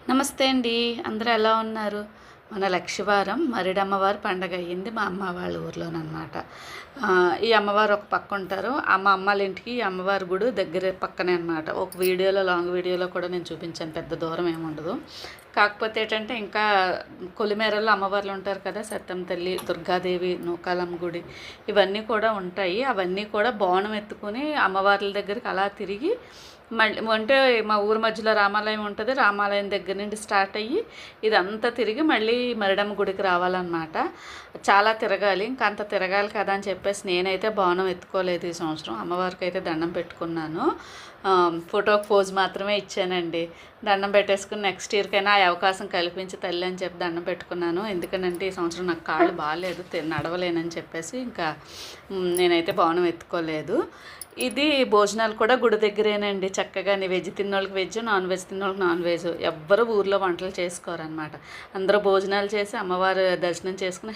నమస్తే అండి. అందరూ ఎలా ఉన్నారు? మన లక్షవారం మరిడమ్మవారి పండగ అయ్యింది మా అమ్మ వాళ్ళ ఊర్లోననమాట. ఈ అమ్మవారు ఒక పక్క ఉంటారు. మా అమ్మాళ్ళ ఇంటికి ఈ అమ్మవారి గుడి దగ్గరే పక్కనే అనమాట. ఒక వీడియోలో లాంగ్ వీడియోలో కూడా నేను చూపించాను. పెద్ద దూరం ఏమి ఉండదు. కాకపోతే ఏంటంటే ఇంకా కొలిమేరల్లో అమ్మవార్లు ఉంటారు కదా! సత్తెమ్మ తల్లి, దుర్గాదేవి, నూకాలమ్మ గుడి ఇవన్నీ కూడా ఉంటాయి. అవన్నీ కూడా బోనం ఎత్తుకొని అమ్మవార్ల దగ్గరికి అలా తిరిగి మళ్ళీ అంటే మా ఊరు మధ్యలో రామాలయం ఉంటుంది. రామాలయం దగ్గర నుండి స్టార్ట్ అయ్యి ఇదంతా తిరిగి మళ్ళీ మరిడమ్మ గుడికి రావాలన్నమాట. చాలా తిరగాలి. ఇంకా అంత తిరగాలి కదా అని చెప్పేసి నేనైతే బోనం ఎత్తుకోలేదు ఈ సంవత్సరం. అమ్మవారికి అయితే దండం పెట్టుకున్నాను. ఫోటోకి పోజ్ మాత్రమే ఇచ్చానండి. దండం పెట్టేసుకుని నెక్స్ట్ ఇయర్కైనా ఆ అవకాశం కల్పించి తల్లి అని చెప్పి దండం పెట్టుకున్నాను. ఎందుకనంటే ఈ సంవత్సరం నాకు కాళ్ళు బాగాలేదు, నడవలేనని చెప్పేసి ఇంకా నేనైతే బోనం ఎత్తుకోలేదు. ఇది భోజనాలు కూడా గుడి దగ్గరేనండి. చక్కగా వెజ్ తిన్నోళ్ళకి వెజ్, నాన్ వెజ్ తిన్నోళ్ళకి నాన్ వెజ్. ఎవ్వరు ఊర్లో వంటలు చేసుకోరనమాట. అందరూ భోజనాలు చేసి అమ్మవారి దర్శనం చేసుకుని